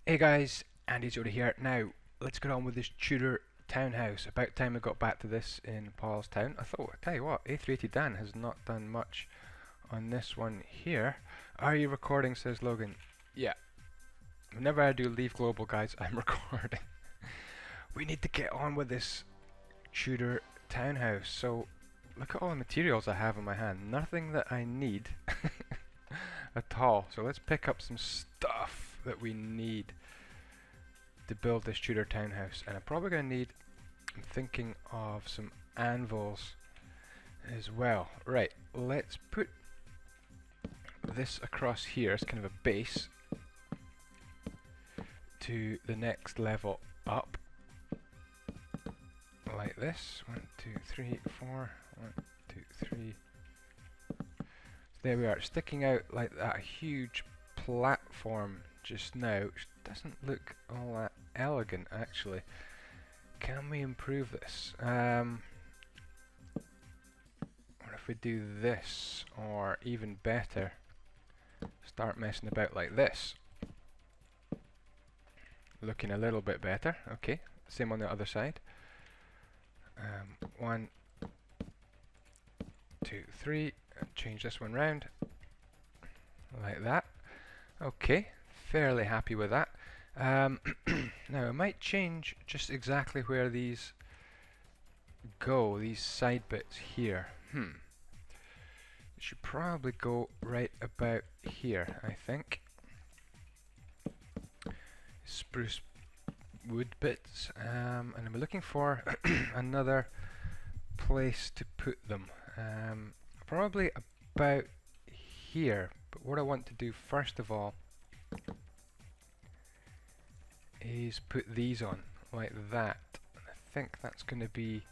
Hey guys, andyisyoda here. Now, let's get on with this Tudor townhouse. About time I got back to this in Paul's Town. I thought, I tell you what, A380 Dan has not done much on this one here. Are you recording, says Logan. Yeah. Whenever I do Leave Global, guys, I'm recording. We need to get on with this Tudor townhouse. So, look at all the materials I have in my hand. Nothing that I need at all. So let's pick up some stuff that we need to build this Tudor townhouse, and I'm probably going to need, I'm thinking of some anvils as well. Right, let's put this across here as kind of a base to the next level up, like this. 1, 2, 3, 4. 1, 2, 3. So there we are, sticking out like that, a huge platform just now, which doesn't look all that elegant actually. Can we improve this? What if we do this, or even better, start messing about like this? Looking a little bit better. Okay, same on the other side. 1, 2, 3, and change this one round like that. Okay, fairly happy with that. Now I might change just exactly where these go, these side bits here. It should probably go right about here, I think. Spruce wood bits, and I'm looking for another place to put them. Probably about here, but what I want to do first of all is put these on like that. I think that's going to be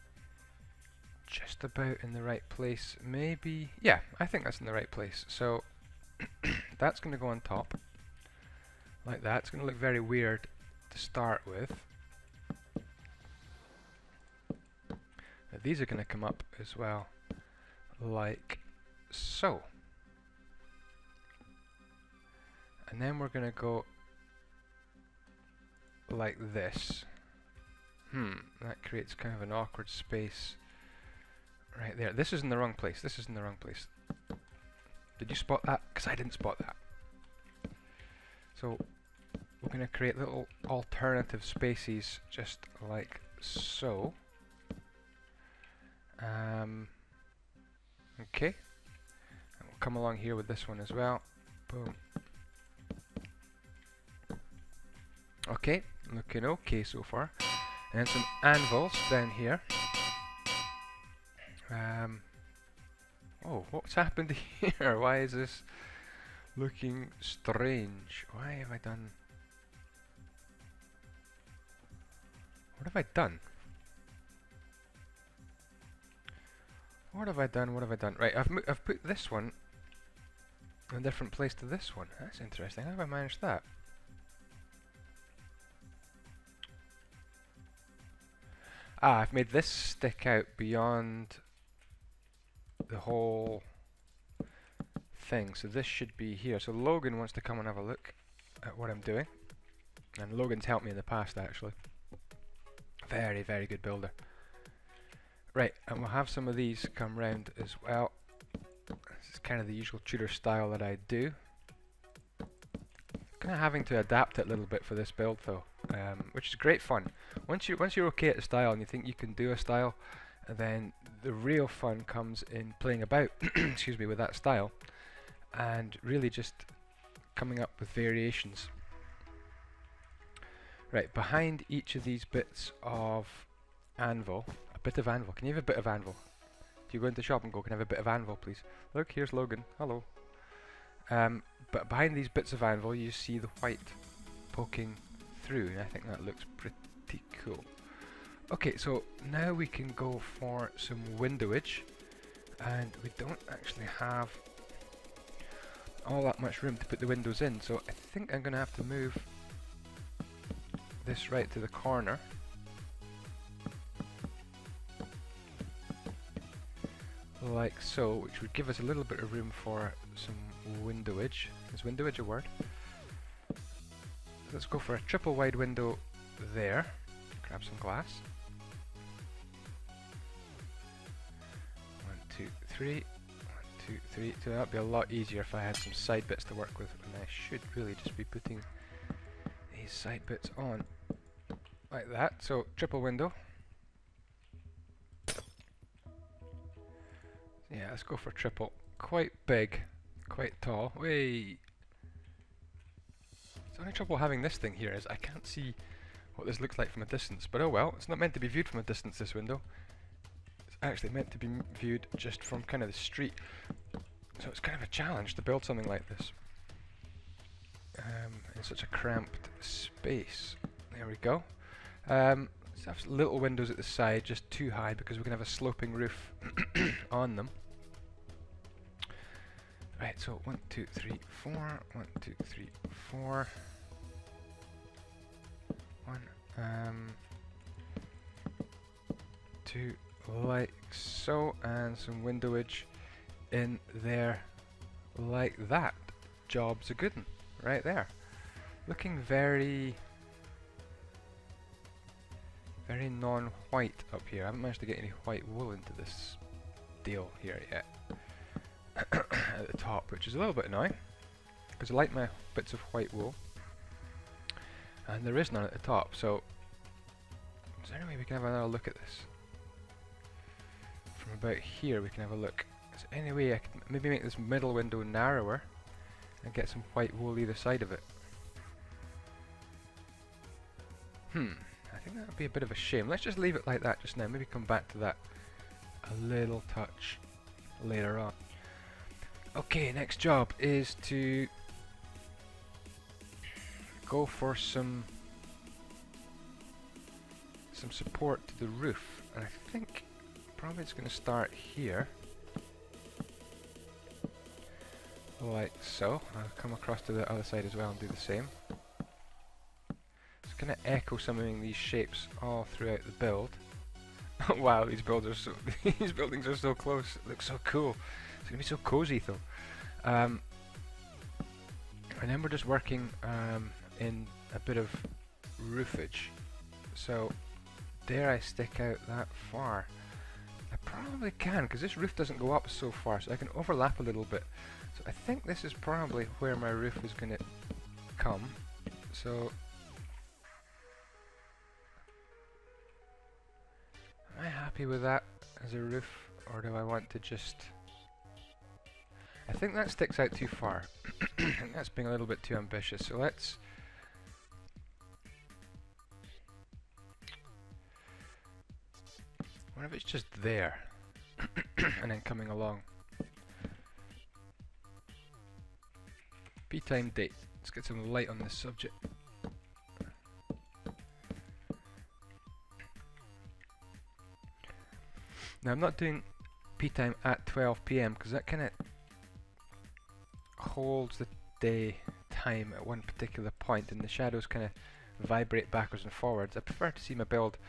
just about in the right place. Maybe, yeah, I think that's in the right place. So that's going to go on top like that. It's going to look very weird to start with. Now these are going to come up as well, like so. And then we're going to go like this. That creates kind of an awkward space right there. This is in the wrong place. This is in the wrong place. Did you spot that? Because I didn't spot that. So we're going to create little alternative spaces just like so. Okay. And we'll come along here with this one as well. Boom. Okay, looking okay so far. And some anvils down here. Oh, what's happened here? Why is this looking strange? Why have I done... What have I done? What have I done? What have I done? Right, I've put this one in a different place to this one. That's interesting. How have I managed that? Ah, I've made this stick out beyond the whole thing, so this should be here. So Logan wants to come and have a look at what I'm doing, and Logan's helped me in the past actually. Very, very good builder. Right, and we'll have some of these come round as well. This is kind of the usual Tudor style that I do. Kind of having to adapt it a little bit for this build though, which is great fun. Once you're okay at the style and you think you can do a style, then the real fun comes in playing about excuse me, with that style and really just coming up with variations. Right, behind each of these bits of anvil, a bit of anvil. Can you have a bit of anvil? Do you go into the shop and go, can I have a bit of anvil please? Look, here's Logan. Hello. But behind these bits of anvil you see the white poking through, and I think that looks pretty cool. Okay, so now we can go for some windowage, and we don't actually have all that much room to put the windows in, so I think I'm going to have to move this right to the corner. Like so, which would give us a little bit of room for some windowage. Is windowage a word? Let's go for a triple wide window there. Grab some glass. 1, 2, 3. 1, 2, 3. So that'd be a lot easier if I had some side bits to work with, and I should really just be putting these side bits on like that. So triple window. Yeah, let's go for triple. Quite big, quite tall. Wait. The only trouble having this thing here is I can't see what this looks like from a distance, but oh well, it's not meant to be viewed from a distance, this window. It's actually meant to be viewed just from kind of the street. So it's kind of a challenge to build something like this in such a cramped space. There we go. Let's have little windows at the side, just too high because we're going to have a sloping roof on them. Right, so 1, 2, 3, 4. 1, 2, 3, 4. 1, 2, like so, and some windowage in there like that. Job's a good one, right there. Looking very non-white up here. I haven't managed to get any white wool into this deal here yet. At the top, which is a little bit annoying, because I like my bits of white wool, and there is none at the top. So, is there any way we can have another look at this? From about here, we can have a look. Is there any way I could maybe make this middle window narrower and get some white wool either side of it? I think that would be a bit of a shame. Let's just leave it like that just now. Maybe come back to that a little touch later on. Okay, next job is to go for some support to the roof, and I think probably it's going to start here, like so. I'll come across to the other side as well and do the same. It's going to echo some of these shapes all throughout the build. Wow, these these buildings are so close. It looks so cool. It's going to be so cozy though. And then we're just working in a bit of roofage. So dare I stick out that far? I probably can, because this roof doesn't go up so far, so I can overlap a little bit. So I think this is probably where my roof is going to come. So am I happy with that as a roof, or do I want to just... I think that sticks out too far. I think that's being a little bit too ambitious, so let's... What if it's just there, and then coming along? P-time date. Let's get some light on this subject. Now I'm not doing P-time at 12 PM because that kind of holds the day time at one particular point, and the shadows kind of vibrate backwards and forwards. I prefer to see my build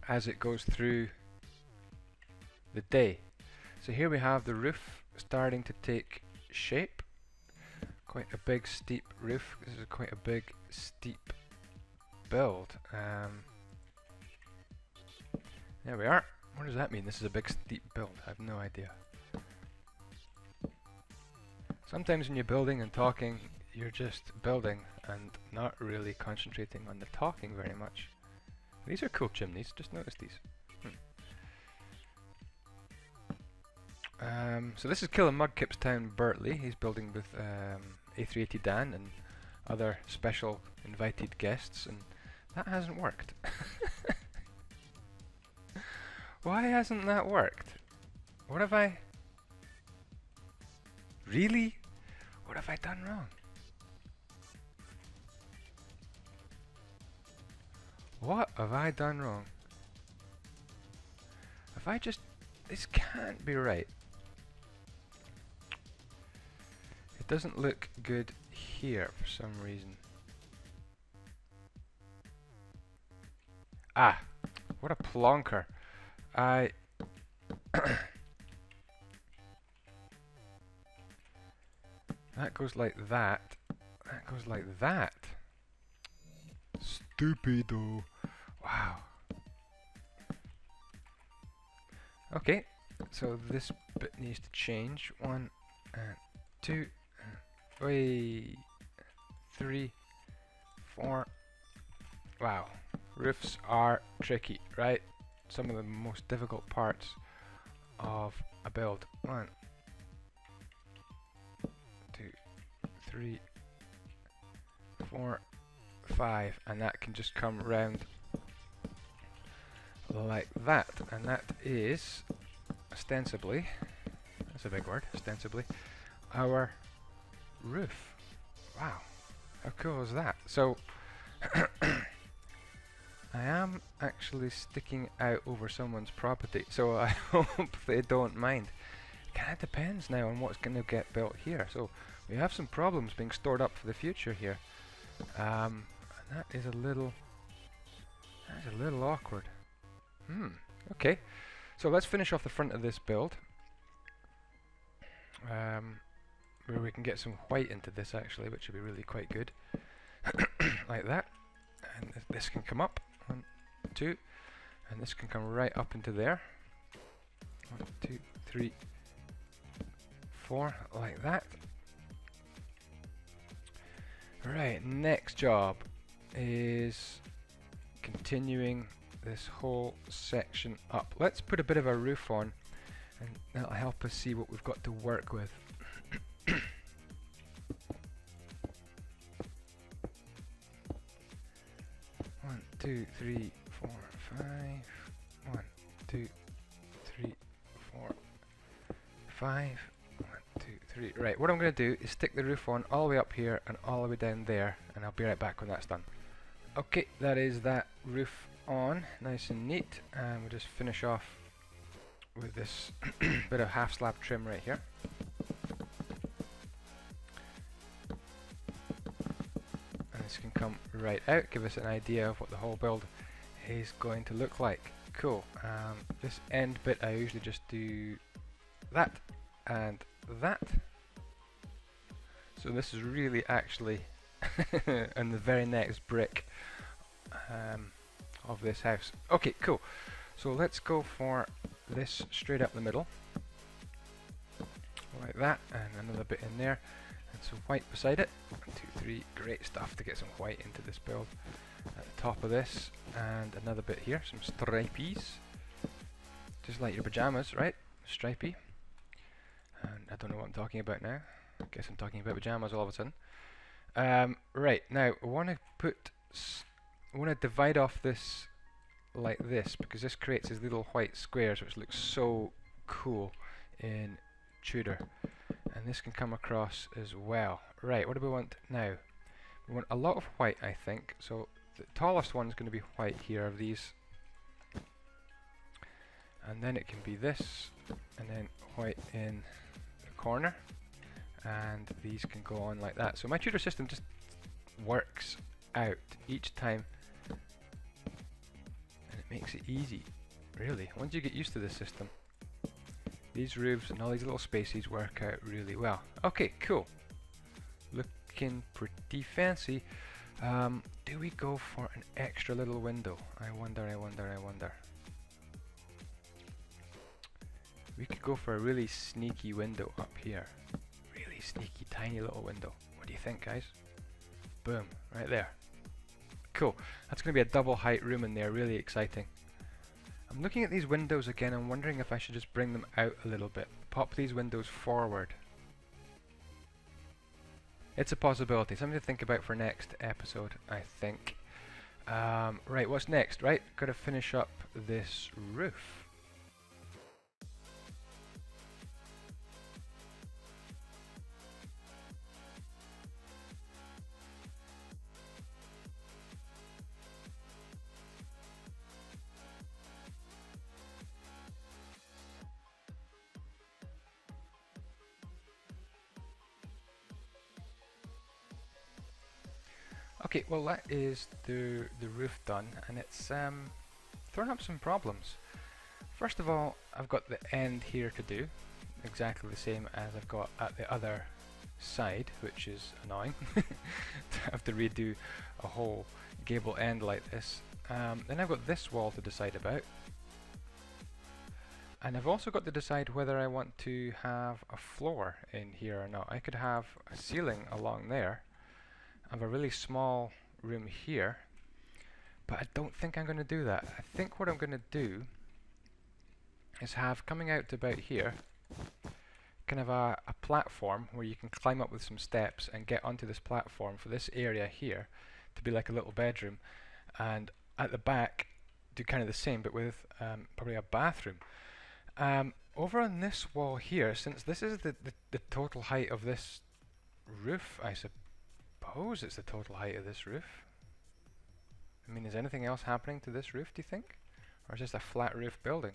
as it goes through the day. So here we have the roof starting to take shape. Quite a big steep roof. This is quite a big steep build. There we are. What does that mean? This is a big steep build. I have no idea. Sometimes when you're building and talking, you're just building and not really concentrating on the talking very much. These are cool chimneys, just notice these. So this is Killer Mudkip's town, Bertley. He's building with A380 Dan and other special invited guests, and that hasn't worked. Why hasn't that worked? What have I... Really? What have I done wrong? What have I done wrong? Have I just... This can't be right. It doesn't look good here for some reason. Ah! What a plonker. I... That goes like that. That goes like that. Stupido. Wow. Okay, so this bit needs to change. 1 and 2 and 3, 4. Wow, roofs are tricky, right? Some of the most difficult parts of a build. 1, 2, 3, 4, 5, and that can just come round like that, and that is ostensibly, that's a big word, ostensibly, our roof. Wow, how cool is that? So I am actually sticking out over someone's property, so I hope they don't mind. It kind of depends now on what's going to get built here. So we have some problems being stored up for the future here, and that is a little awkward. Okay, so let's finish off the front of this build, where we can get some white into this actually, which would be really quite good. Like that, and this can come up, 1, 2, and this can come right up into there, 1, 2, 3, 4, like that. Right, next job is continuing this whole section up. Let's put a bit of a roof on, and that'll help us see what we've got to work with. 1, 2, 3, 4, 5. 1, 2, 3, 4, 5. 1, 2, 3. Right, what I'm going to do is stick the roof on all the way up here and all the way down there, and I'll be right back when that's done. Okay, that is that roof on, nice and neat, and we'll just finish off with this bit of half slab trim right here. And this can come right out, give us an idea of what the whole build is going to look like. Cool. This end bit I usually just do that and that. So this is really actually on the very next brick of this house. Okay, cool. So let's go for this straight up the middle, like that, and another bit in there, and some white beside it. 1, 2, 3. Great stuff to get some white into this build. At the top of this, and another bit here, some stripies, just like your pajamas, right? Stripy. And I don't know what I'm talking about now. I guess I'm talking about pajamas all of a sudden. Right, now I want to divide off this like this, because this creates these little white squares which looks so cool in Tudor, and this can come across as well. Right, what do we want now? We want a lot of white, I think, so the tallest one is going to be white here of these, and then it can be this, and then white in the corner, and these can go on like that. So my Tudor system just works out each time, and it makes it easy, really. Once you get used to this system, these roofs and all these little spaces work out really well. Okay, cool. Looking pretty fancy. Do we go for an extra little window? I wonder. We could go for a really sneaky window up here. Really sneaky, tiny little window. What do you think, guys? Boom, right there. Cool. That's going to be a double height room in there, really exciting. I'm looking at these windows again. I'm wondering if I should just bring them out a little bit. Pop these windows forward. It's a possibility. Something to think about for next episode, I think. Right, what's next? Right, got to finish up this roof. Okay, well that is the roof done, and it's thrown up some problems. First of all, I've got the end here to do, exactly the same as I've got at the other side, which is annoying to have to redo a whole gable end like this. Then I've got this wall to decide about, and I've also got to decide whether I want to have a floor in here or not. I could have a ceiling along there. I have a really small room here, but I don't think I'm going to do that. I think what I'm going to do is have, coming out to about here, kind of a platform where you can climb up with some steps and get onto this platform for this area here to be like a little bedroom, and at the back do kind of the same but with probably a bathroom. Over on this wall here, since this is the total height of this roof, I suppose it's the total height of this roof. I mean, is anything else happening to this roof, do you think? Or is it just a flat roof building?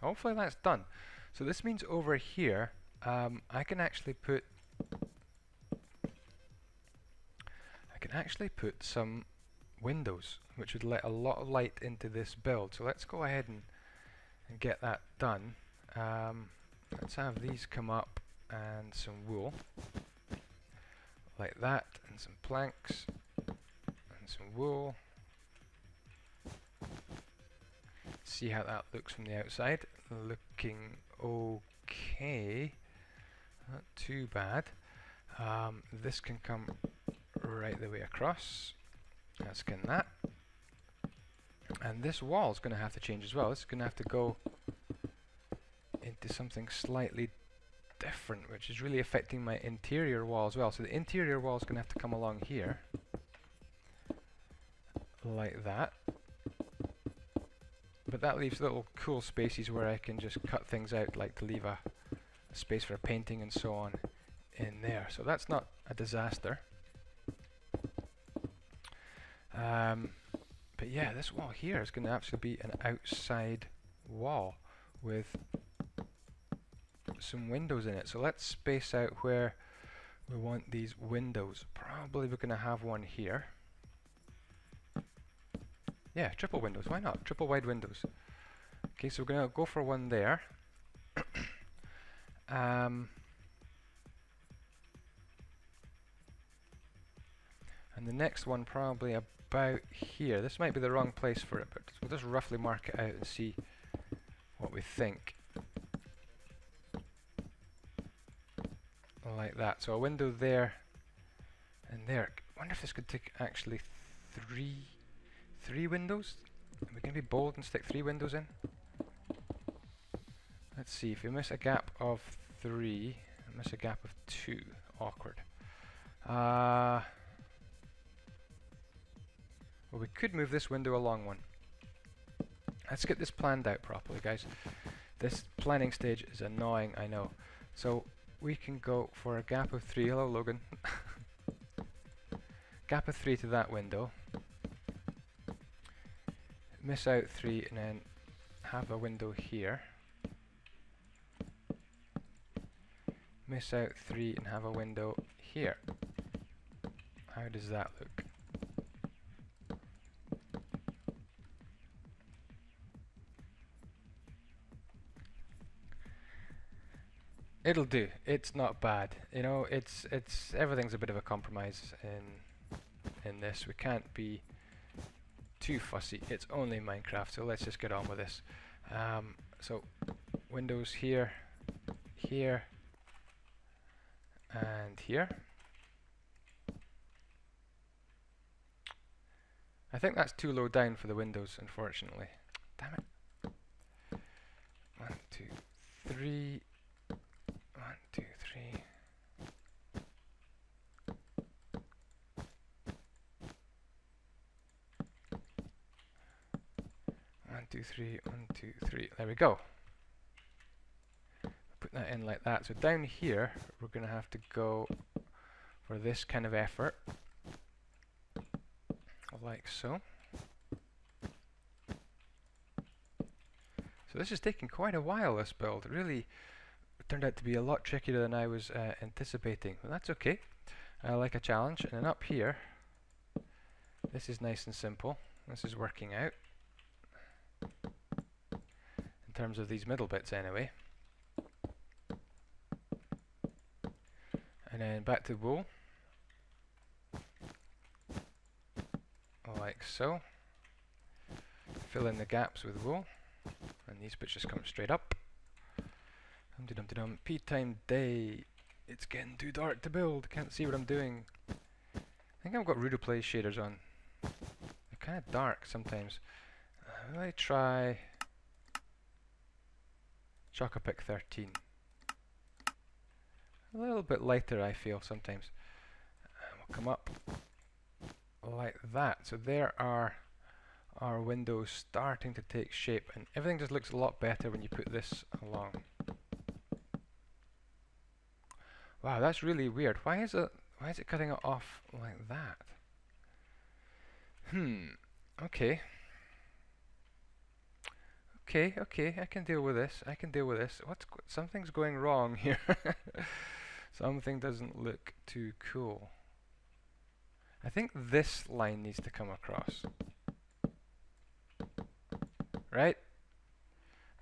Hopefully that's done. So this means over here, I can actually put some windows, which would let a lot of light into this build. So let's go ahead and get that done. Let's have these come up and some wool, like that, and some planks, and some wool. See how that looks from the outside. Looking okay, not too bad. This can come right the way across, as can that. And this wall is going to have to change as well. This is going to have to go into something slightly different, which is really affecting my interior wall as well. So the interior wall is going to have to come along here, like that. But that leaves little cool spaces where I can just cut things out, like to leave a space for painting and so on in there. So that's not a disaster. But yeah, this wall here is going to actually be an outside wall with some windows in it. So let's space out where we want these windows. Probably we're going to have one here. Yeah, triple windows, why not? Triple wide windows. Okay, so we're going to go for one there. And the next one probably about here. This might be the wrong place for it, but we'll just roughly mark it out and see what we think. Like that. So a window there and there. I wonder if this could take actually three windows? Are we going to be bold and stick 3 windows in? Let's see, if we miss a gap of 3, and miss a gap of 2, awkward. Well, we could move this window along one. Let's get this planned out properly, guys. This planning stage is annoying, I know. So we can go for a gap of 3. Hello, Logan. Gap of 3 to that window. Miss out 3 and then have a window here. Miss out 3 and have a window here. How does that look? It'll do. It's not bad. You know, it's everything's a bit of a compromise in this. We can't be too fussy. It's only Minecraft, so let's just get on with this. So windows here, here, and here. I think that's too low down for the windows, unfortunately. Damn it. 1, 2, 3. 1, 2, 3. 1, 2, 3. 1, 2, 3. There we go. Put that in like that. So down here, we're going to have to go for this kind of effort, like so. So this is taking quite a while, this build. It really turned out to be a lot trickier than I was anticipating, but that's okay. I like a challenge. And then up here, this is nice and simple. This is working out in terms of these middle bits anyway. then back to wool, like so. Fill in the gaps with wool, and these bits just come straight up. Dum-de-dum-de-dum. Pea time day. It's getting too dark to build. Can't see what I'm doing. I think I've got Rudoplay shaders on. They're kind of dark sometimes. Let me try Chocopic 13. A little bit lighter, I feel, sometimes. We'll come up like that. So there are our windows starting to take shape, and everything just looks a lot better when you put this along. Wow, that's really weird. Why is it cutting it off like that? Okay. Okay, I can deal with this. Something's going wrong here. Something doesn't look too cool. I think this line needs to come across. Right?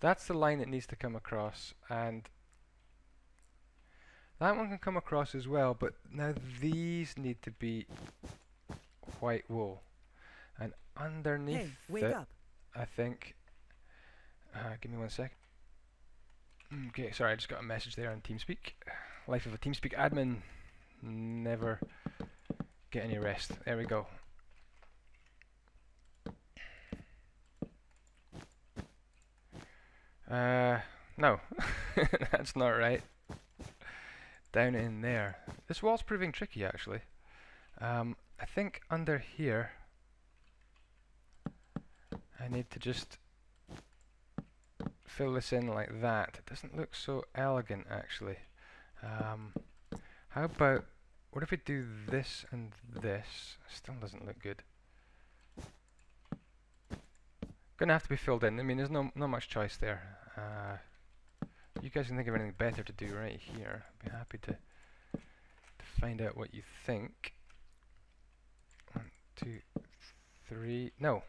That's the line that needs to come across, and that one can come across as well, but now these need to be white wool. And underneath wake up. I think... give me 1 sec. Okay, sorry, I just got a message there on TeamSpeak. Life of a TeamSpeak admin. Never get any rest. There we go. No, that's not right. Down in there. This wall's proving tricky, actually. I think under here I need to just fill this in like that. It doesn't look so elegant, actually. How about, what if we do this and this? Still doesn't look good. Gonna have to be filled in. I mean, there's not much choice there. You guys can think of anything better to do right here. I'd be happy to find out what you think. 1, 2, 3. No.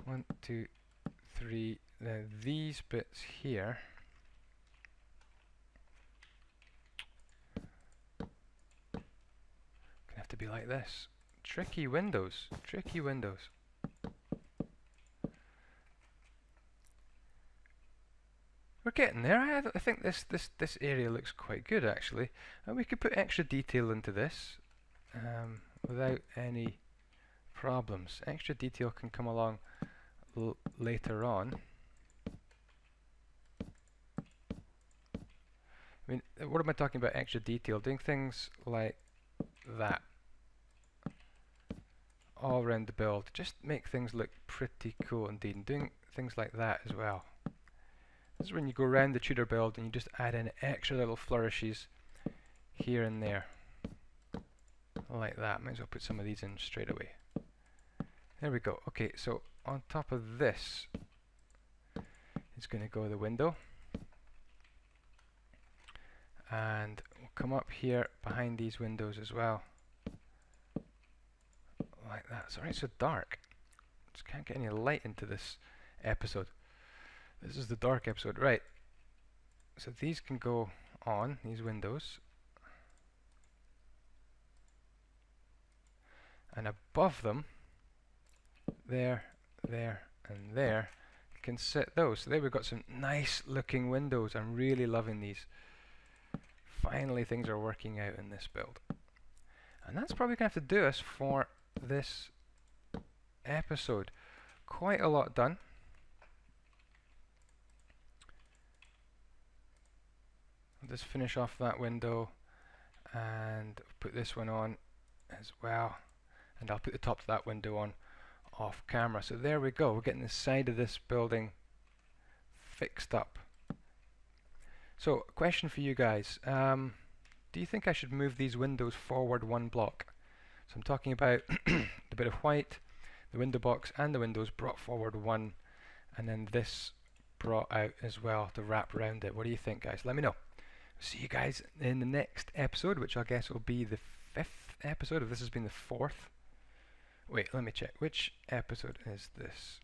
1, 2, 3. Now these bits here. Gonna have to be like this. Tricky windows. Tricky windows. We're getting there. I think this area looks quite good, actually. And we could put extra detail into this without any problems. Extra detail can come along later on. I mean, what am I talking about extra detail? Doing things like that all around the build. Just make things look pretty cool indeed. And doing things like that as well. This is when you go around the Tudor build and you just add in extra little flourishes here and there. Like that. Might as well put some of these in straight away. There we go. Okay, so on top of this is going to go the window. And we'll come up here behind these windows as well. Like that. Sorry, it's so dark. Just can't get any light into this episode. This is the dark episode, right? So these can go on, these windows. And above them, there, and there, you can sit those. So there we've got some nice looking windows. I'm really loving these. Finally things are working out in this build. And that's probably going to have to do us for this episode. Quite a lot done. I'll just finish off that window and put this one on as well, and I'll put the top of that window on off camera. So there we go, we're getting the side of this building fixed up. So, question for you guys, do you think I should move these windows forward 1 block? So I'm talking about the bit of white, the window box and the windows brought forward 1, and then this brought out as well to wrap around it. What do you think, guys? Let me know. See you guys in the next episode, which I guess will be the 5th episode, if this has been the 4th. Wait, let me check. Which episode is this?